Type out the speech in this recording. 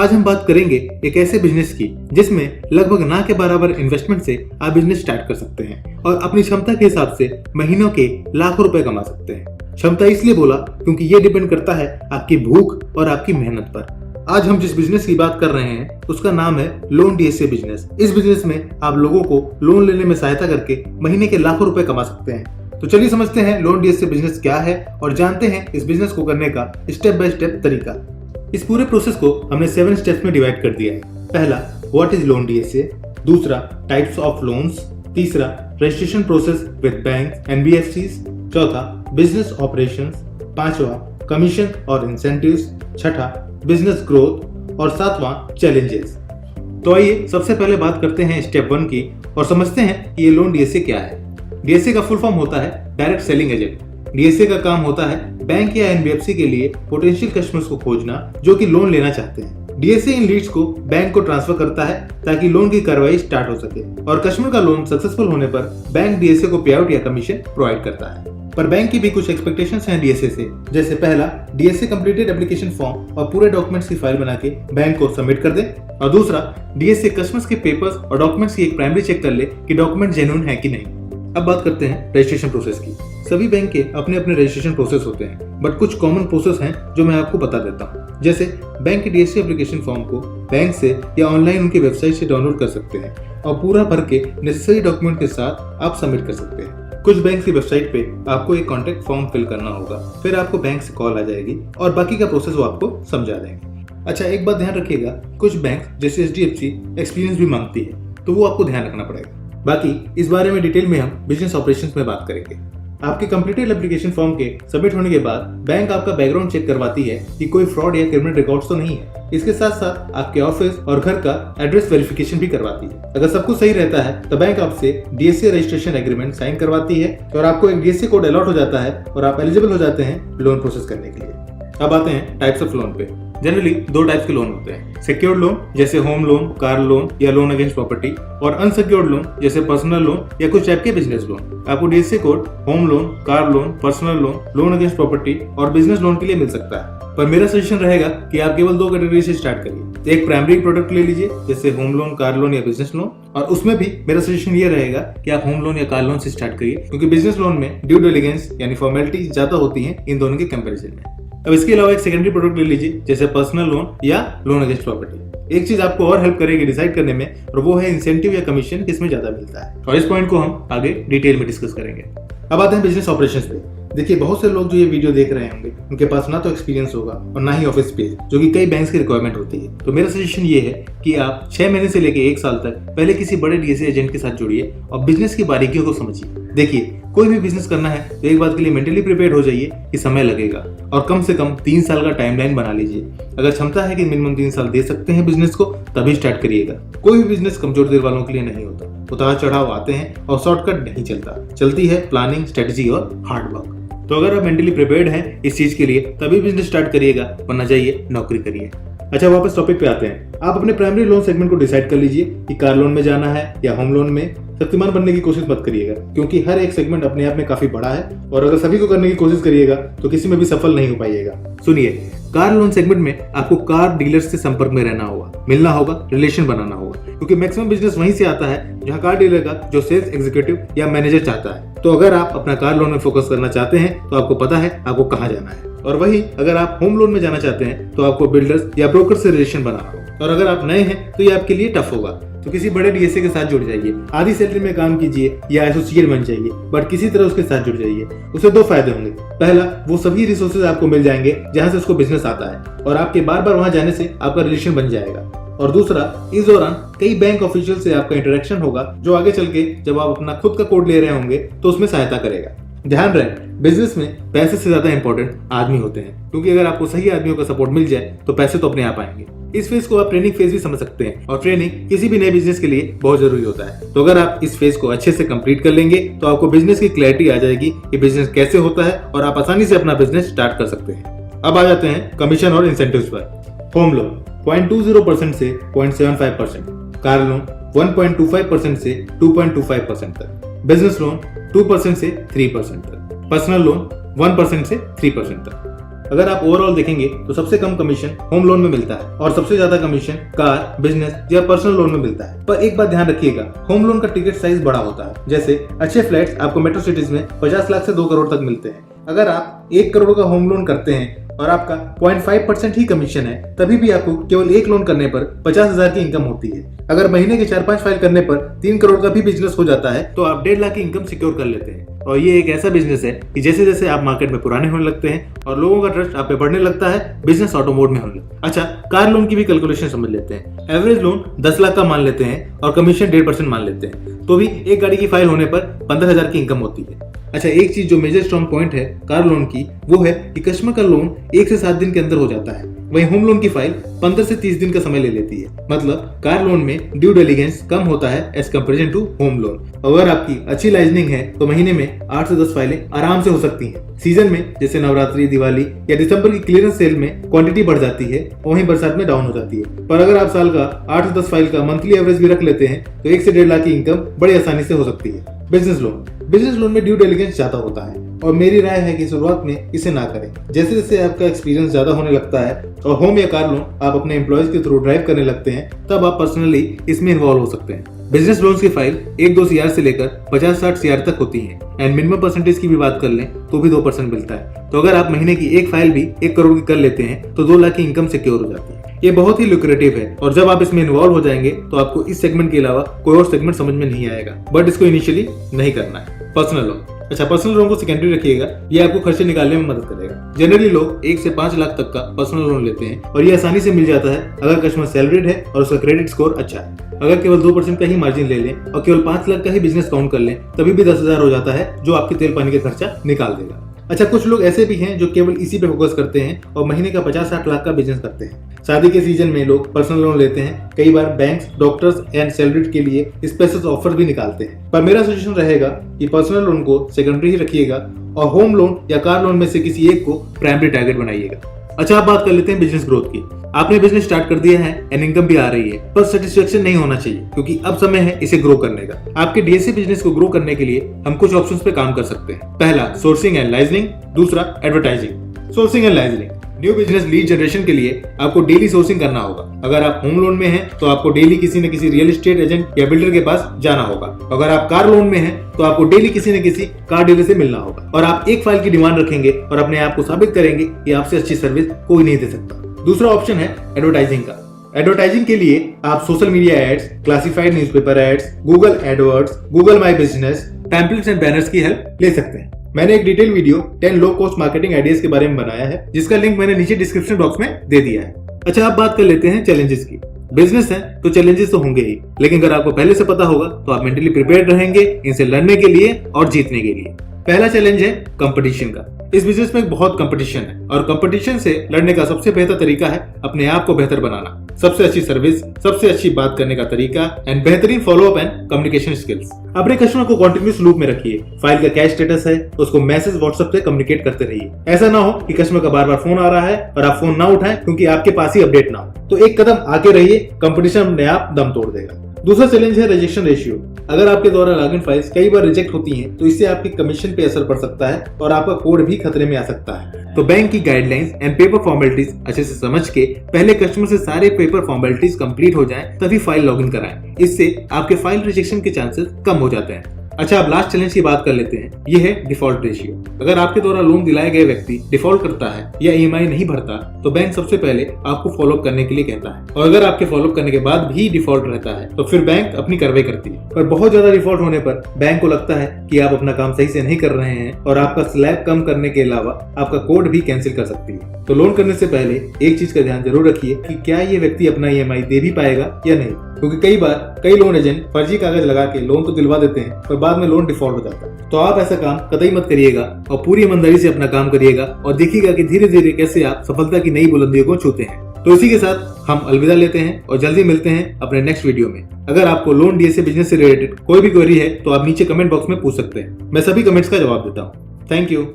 आज हम बात करेंगे एक ऐसे बिजनेस की जिसमें लगभग ना के बराबर इन्वेस्टमेंट से आप बिजनेस स्टार्ट कर सकते हैं और अपनी क्षमता के हिसाब से महीनों के लाखों रुपए कमा सकते हैं। क्षमता इसलिए बोला क्योंकि ये डिपेंड करता है आपकी भूख और आपकी मेहनत पर। आज हम जिस बिजनेस की बात कर रहे हैं उसका नाम है लोन डीएसए बिजनेस। इस बिजनेस में आप लोगों को लोन लेने में सहायता करके महीने के लाखों रुपए कमा सकते हैं। तो चलिए समझते हैं लोन डीएसए बिजनेस क्या है और जानते हैं इस बिजनेस को करने का स्टेप बाय स्टेप तरीका। इस पूरे प्रोसेस को हमने 7 स्टेप्स में डिवाइड कर दिया है। पहला, व्हाट इज लोन डीएसए। दूसरा, टाइप्स ऑफ लोन्स। तीसरा, registration process with bank NBFCs. चौथा, बिजनेस ऑपरेशंस। पांचवा, कमीशन और इंसेंटिव्स। छठा, बिजनेस ग्रोथ। और सातवां, चैलेंजेस। तो आइए सबसे पहले बात करते हैं स्टेप 1 की और समझते हैं कि ये लोन डीएसए क्या है। डीएसए का फुल फॉर्म होता है डायरेक्ट सेलिंग एजेंट। डीएसए का काम होता है बैंक या एनबीएफसी के लिए पोटेंशियल कस्टमर्स को खोजना जो कि लोन लेना चाहते हैं। डीएसए इन लीड्स को बैंक को ट्रांसफर करता है ताकि लोन की कार्रवाई स्टार्ट हो सके और कस्टमर का लोन सक्सेसफुल होने पर बैंक डीएसए को पे आउट या कमीशन प्रोवाइड करता है। पर बैंक की भी कुछ एक्सपेक्टेशंस हैं डीएसए से। जैसे पहला, डीएसए कंप्लीटेड एप्लीकेशन फॉर्म और पूरे डॉक्यूमेंट्स की फाइल बना के बैंक को सबमिट कर दे। और दूसरा, डीएसए कस्टमर्स के पेपर्स और डॉक्यूमेंट्स की एक प्राइमरी चेक कर ले कि डॉक्यूमेंट जेन्युइन है कि नहीं। अब बात करते हैं रजिस्ट्रेशन प्रोसेस की। सभी बैंक के अपने अपने रजिस्ट्रेशन प्रोसेस होते हैं, बट कुछ कॉमन प्रोसेस हैं जो मैं आपको बता देता हूँ। जैसे बैंक के डीएसए एप्लीकेशन फॉर्म को बैंक से या ऑनलाइन उनकी वेबसाइट से डाउनलोड कर सकते हैं और पूरा भर के नेसेसरी डॉक्यूमेंट के साथ आप सबमिट कर सकते हैं। कुछ बैंक की वेबसाइट पे आपको एक कॉन्टेक्ट फॉर्म फिल करना होगा, फिर आपको बैंक से कॉल आ जाएगी और बाकी का प्रोसेस वो आपको समझा देंगे। अच्छा, एक बात ध्यान रखिएगा, कुछ बैंक जैसे एचडीएफसी एक्सपीरियंस भी मांगती है, तो वो आपको ध्यान रखना पड़ेगा। बाकी इस बारे में डिटेल में हम बिजनेस ऑपरेशंस में बात करेंगे। आपके कंप्लीटेड एप्लीकेशन फॉर्म के सबमिट होने के बाद बैंक आपका बैकग्राउंड चेक करवाती है कि कोई फ्रॉड या क्रिमिनल रिकॉर्ड्स तो नहीं है। इसके साथ साथ आपके ऑफिस और घर का एड्रेस वेरिफिकेशन भी करवाती है। अगर सब कुछ सही रहता है तो बैंक आपसे डीएसए रजिस्ट्रेशन एग्रीमेंट साइन करवाती है और आपको एक डीएसए कोड अलॉट हो जाता है और आप एलिजिबल हो जाते हैं लोन प्रोसेस करने के लिए। अब आते हैं टाइप्स ऑफ लोन पे। जनरली 2 टाइप्स के लोन होते हैं, सिक्योर्ड लोन जैसे होम लोन, कार लोन या लोन अगेंस्ट प्रॉपर्टी, और अनसिक्योर्ड लोन जैसे पर्सनल लोन या कुछ टाइप के बिजनेस लोन। आपको DSA code home loan, car loan, personal loan, loan against property और बिजनेस लोन के लिए मिल सकता है। पर मेरा सजेशन रहेगा कि आप केवल 2 कैटेगरी से स्टार्ट करिए। एक प्राइमरी प्रोडक्ट ले लीजिए जैसे होम लोन, कार लोन या बिजनेस लोन, और उसमें भी मेरा सजेशन ये रहेगा कि आप होम लोन या कार लोन से स्टार्ट करिए क्योंकि बिजनेस लोन में ड्यू डिलिजेंस यानी फॉर्मेलिटी ज्यादा होती है इन दोनों के कंपैरिजन में। अब इसके अलावा एक सेकेंडरी प्रोडक्ट ले लीजिए जैसे पर्सनल लोन या लोन अगेंस्ट प्रॉपर्टी। एक चीज आपको और हेल्प करेगी डिसाइड करने में और वो है इंसेंटिव या कमीशन किसमें ज्यादा मिलता है, और इस पॉइंट को हम आगे डिटेल में डिस्कस करेंगे। अब आते हैं बिजनेस ऑपरेशंस पे। देखिए, बहुत से लोग जो ये वीडियो देख रहे होंगे उनके पास ना तो एक्सपीरियंस होगा और ना ही ऑफिस स्पेस, जो कि कई बैंक्स की रिक्वायरमेंट होती है। तो मेरा सजेशन ये है कि आप 6 महीने से लेकर 1 साल तक पहले किसी बड़े डीएसए एजेंट के साथ जुड़िए और बिजनेस की बारीकियों को समझिए। देखिए, कोई भी बिजनेस करना है तो एक बात के लिए मेंटली प्रिपेयर हो जाइए कि समय लगेगा और कम से कम 3 साल का टाइमलाइन बना लीजिए। अगर क्षमता है कि मिनिमम 3 साल दे सकते हैं बिजनेस को, तभी स्टार्ट करिएगा। कोई भी बिजनेस कमजोर दिल वालों के लिए नहीं होता। उतार चढ़ाव आते हैं और शॉर्टकट नहीं चलता, चलती है प्लानिंग, स्ट्रेटजी और हार्ड वर्क। तो अगर आप मेंटली प्रिपेयर्ड हैं इस चीज के लिए तभी बिजनेस स्टार्ट करिएगा, वरना जाइए नौकरी करिए। अच्छा, वापस टॉपिक पे आते हैं। आप अपने प्राइमरी लोन सेगमेंट को डिसाइड कर लीजिए कि कार लोन में जाना है या होम लोन में। शक्तिमान बनने की कोशिश मत करिएगा क्योंकि हर एक सेगमेंट अपने आप में काफी बड़ा है और अगर सभी को करने की कोशिश करिएगा तो किसी में भी सफल नहीं हो पाइएगा। सुनिए, कार लोन सेगमेंट में आपको कार डीलर्स से संपर्क में रहना होगा, मिलना होगा, रिलेशन बनाना होगा क्योंकि मैक्सिमम बिजनेस वहीं से आता है जहां कार डीलर का जो सेल्स एग्जीक्यूटिव या मैनेजर चाहता है। तो अगर आप अपना कार लोन में फोकस करना चाहते हैं तो आपको पता है आपको कहाँ जाना है, और वही अगर आप होम लोन में जाना चाहते हैं तो आपको बिल्डर्स या ब्रोकर से रिलेशन बनाना होगा। और अगर आप नए हैं तो ये आपके लिए टफ होगा, तो किसी बड़े डीएसए के साथ जुड़ जाइए, आधी सैलरी में काम कीजिए या एसोसिएट बन जाइए, बट किसी तरह उसके साथ जुड़ जाइए। उससे 2 फायदे होंगे। पहला, वो सभी रिसोर्सेज आपको मिल जाएंगे जहां से उसको बिजनेस आता है और आपके बार बार वहां जाने से आपका रिलेशन बन जाएगा। और दूसरा, इस दौरान कई बैंक ऑफिशियल से आपका इंटरेक्शन होगा जो आगे चल के जब आप अपना खुद का कोड ले रहे होंगे तो उसमें सहायता करेगा। ध्यान रहे, बिजनेस में पैसे से ज्यादा इंपॉर्टेंट आदमी होते हैं क्योंकि अगर आपको सही आदमियों का सपोर्ट मिल जाए तो पैसे तो अपने आप आएंगे। इस फेज को आप ट्रेनिंग फेज भी समझ सकते हैं और ट्रेनिंग किसी भी नए बिजनेस के लिए बहुत जरूरी होता है। तो अगर आप इस फेज को अच्छे से कंप्लीट कर लेंगे तो आपको बिजनेस की क्लैरिटी आ जाएगी कि बिजनेस कैसे होता है और आप आसानी से अपना बिजनेस स्टार्ट कर सकते हैं। अब आ जाते हैं कमीशन और इंसेंटिव्स पर। होम लोन 0.20% से 0.75%, कार लोन 1.25% से 2.25% तक, बिजनेस लोन 2% से 3% तक, पर्सनल लोन 1% से 3% तक। अगर आप ओवरऑल देखेंगे तो सबसे कम कमीशन होम लोन में मिलता है और सबसे ज्यादा कमीशन कार, बिजनेस या पर्सनल लोन में मिलता है। पर एक बात ध्यान रखिएगा, होम लोन का टिकट साइज बड़ा होता है। जैसे अच्छे फ्लैट्स आपको मेट्रो सिटीज में 50 लाख से 2 करोड़ तक मिलते हैं। अगर आप 1 करोड़ का होम लोन करते हैं और आपका 0.5% ही कमीशन है, तभी भी आपको केवल एक लोन करने पर 50,000 की इनकम होती है। अगर महीने के 4-5 फाइल करने पर 3 करोड़ का भी बिजनेस हो जाता है तो आप 1.5 लाख की इनकम सिक्योर कर लेते हैं। और ये एक ऐसा बिजनेस है कि जैसे जैसे आप मार्केट में पुराने होने लगते हैं और लोगों का ट्रस्ट आप पे बढ़ने लगता है, बिजनेस ऑटो मोड में होने लगता है। अच्छा, कार लोन की भी कैलकुलेशन समझ लेते हैं। एवरेज लोन 10 लाख का मान लेते हैं और कमीशन 1.5% मान लेते हैं, तो भी एक गाड़ी की फाइल होने पर 15,000 की इनकम होती है। अच्छा, एक चीज जो मेजर स्ट्रॉन्ग पॉइंट है कार लोन की, वो है कि कस्टमर का लोन 1 से 7 दिन के अंदर हो जाता है। वहीं होम लोन की फाइल 15 से 30 दिन का समय ले लेती है। मतलब कार लोन में ड्यू डिलिजेंस कम होता है as comparison to home loan. अगर आपकी अच्छी लाइजनिंग है तो महीने में 8 से 10 फाइलें आराम से हो सकती हैं। सीजन में जैसे नवरात्रि, दिवाली या दिसंबर की क्लियरेंस सेल में क्वांटिटी बढ़ जाती है, वहीं बरसात में डाउन हो जाती है। पर अगर आप साल का 8 से 10 फाइल का मंथली एवरेज भी रख लेते हैं तो 1 से 1.5 लाख की इनकम बड़ी आसानी से हो सकती है। बिजनेस लोन में ड्यू डिलिजेंस ज्यादा होता है और मेरी राय है कि शुरुआत में इसे ना करें। जैसे जैसे आपका एक्सपीरियंस ज्यादा होने लगता है और होम या कार लोन आप अपने एम्प्लॉयज के थ्रू ड्राइव करने लगते हैं, तब आप पर्सनली इसमें इन्वॉल्व हो सकते हैं। बिजनेस लोन्स की फाइल 1-2 CR से लेकर 50-60 CR तक होती है एंड मिनिमम परसेंटेज की भी बात कर लें तो भी 2% मिलता है। तो अगर आप महीने की एक फाइल भी 1 करोड़ की कर लेते हैं तो 2 लाख की इनकम सिक्योर हो जाती है। ये बहुत ही लुक्रेटिव है और जब आप इसमें इन्वॉल्व हो जाएंगे तो आपको इस सेगमेंट के अलावा कोई और सेगमेंट समझ में नहीं आएगा, बट इसको इनिशियली नहीं करना है। पर्सनल लोन, अच्छा, पर्सनल लोन को सेकेंडरी रखिएगा, ये आपको खर्चे निकालने में मदद करेगा। जनरली लोग 1 से 5 लाख तक का पर्सनल लोन लेते हैं और ये आसानी से मिल जाता है अगर कस्टमर सैलरीड है और उसका क्रेडिट स्कोर अच्छा है। अगर केवल 2% का ही मार्जिन ले लें और केवल 5 लाख का ही बिजनेस काउंट कर लें, तभी भी 10,000 हो जाता है, जो आपके तेल पानी का खर्चा निकाल देगा। अच्छा, कुछ लोग ऐसे भी हैं जो केवल इसी पे फोकस करते हैं और महीने का 50-60 लाख का बिजनेस करते हैं। शादी के सीजन में लोग पर्सनल लोन लेते हैं। कई बार बैंक्स डॉक्टर्स एंड सैलरीड के लिए स्पेशल ऑफर भी निकालते हैं। पर मेरा सजेशन रहेगा कि पर्सनल लोन को सेकेंडरी ही रखिएगा और होम लोन या कार लोन में से किसी एक को प्राइमरी टारगेट बनाइएगा। अच्छा, अब बात कर लेते हैं बिजनेस ग्रोथ की। आपने बिजनेस स्टार्ट कर दिया है एंड इनकम भी आ रही है, पर सेटिस्फेक्शन नहीं होना चाहिए क्योंकि अब समय है इसे ग्रो करने का। आपके डीएसए बिजनेस को ग्रो करने के लिए हम कुछ ऑप्शंस पे काम कर सकते हैं। पहला, सोर्सिंग एंड लाइजनिंग। दूसरा, advertising. Sourcing and liaisoning, new business lead generation के लिए आपको डेली सोर्सिंग करना होगा। अगर आप होम लोन में हैं तो आपको डेली किसी न किसी रियल एस्टेट एजेंट या बिल्डर के पास जाना होगा। अगर आप कार लोन में हैं तो आपको डेली किसी न किसी कार डीलर से मिलना होगा और आप एक फाइल की डिमांड रखेंगे और अपने आप को साबित करेंगे कि आपसे अच्छी सर्विस कोई नहीं दे सकता। दूसरा ऑप्शन है एडवर्टाइजिंग का। एडवर्टाइजिंग के लिए आप social media ads, classified newspaper ads, Google AdWords, Google My Business, pamphlets and banners की हेल्प ले सकते हैं। मैंने एक detail video 10 low cost marketing ideas के बारे में बनाया है, जिसका लिंक मैंने नीचे डिस्क्रिप्शन बॉक्स में दे दिया है। अच्छा, अब बात कर लेते हैं चैलेंजेस की। बिजनेस है तो चैलेंजेस तो होंगे ही, लेकिन अगर आपको पहले से पता होगा तो आप मेंटली प्रिपेयर्ड रहेंगे इनसे लड़ने के लिए और जीतने के लिए। पहला चैलेंज है कंपटीशन का। इस बिजनेस में बहुत कंपटीशन है और कंपटीशन से लड़ने का सबसे बेहतर तरीका है अपने आप को बेहतर बनाना। सबसे अच्छी सर्विस, सबसे अच्छी बात करने का तरीका एंड बेहतरीन फॉलोअप एंड कम्युनिकेशन स्किल्स। अपने कस्टमर को कंटिन्यूअस लूप में रखिए। फाइल का क्या स्टेटस है तो उसको मैसेज व्हाट्सएप से कम्युनिकेट करते रहिए। ऐसा ना हो कि कस्टमर का बार बार फोन आ रहा है और आप फोन ना उठाएं क्योंकि आपके पास ही अपडेट ना हो। तो एक कदम आगे रहिए, कंपटीशन अपने आप दम तोड़ देगा। दूसरा चैलेंज है रिजेक्शन रेशियो। अगर आपके द्वारा लॉगिन फाइल्स कई बार रिजेक्ट होती हैं, तो इससे आपके कमीशन पे असर पड़ सकता है और आपका कोड भी खतरे में आ सकता है। तो बैंक की गाइडलाइंस एंड पेपर फॉर्मेलिटीज अच्छे से समझ के पहले कस्टमर से सारे पेपर फॉर्मेलिटीज कंप्लीट हो जाएं, तभी फाइल लॉगिन कराएं। इससे आपके फाइल रिजेक्शन के चांसेस कम हो जाते हैं। अच्छा, अब लास्ट चैलेंज की बात कर लेते हैं। ये है डिफॉल्ट रेशियो। अगर आपके द्वारा लोन दिलाए गए व्यक्ति डिफॉल्ट करता है या ईएमआई नहीं भरता, तो बैंक सबसे पहले आपको फॉलोअप करने के लिए कहता है और अगर आपके फॉलोअप करने के बाद भी डिफॉल्ट रहता है तो फिर बैंक अपनी कार्रवाई करती है। पर बहुत ज्यादा डिफॉल्ट होने पर बैंक को लगता है कि आप अपना काम सही से नहीं कर रहे हैं और आपका स्लैब कम करने के अलावा आपका कोड भी कैंसिल कर सकती है। तो लोन करने से पहले एक चीज का ध्यान जरूर रखिए कि क्या ये व्यक्ति अपना ईएमआई दे भी पाएगा या नहीं, क्योंकि कई बार कई लोन एजेंट फर्जी कागज लगा के लोन तो दिलवा देते हैं पर बाद में लोन डिफॉल्ट हो जाता है। तो आप ऐसा काम कतई मत करिएगा और पूरी ईमानदारी से अपना काम करिएगा और देखिएगा कि धीरे धीरे कैसे आप सफलता की नई बुलंदियों को छूते हैं। तो इसी के साथ हम अलविदा लेते हैं और जल्दी मिलते हैं अपने नेक्स्ट वीडियो में। अगर आपको लोन डीएसए बिजनेस से रिलेटेड कोई भी क्वेरी है तो आप नीचे कमेंट बॉक्स में पूछ सकते हैं। मैं सभी कमेंट्स का जवाब देता हूँ। Thank you.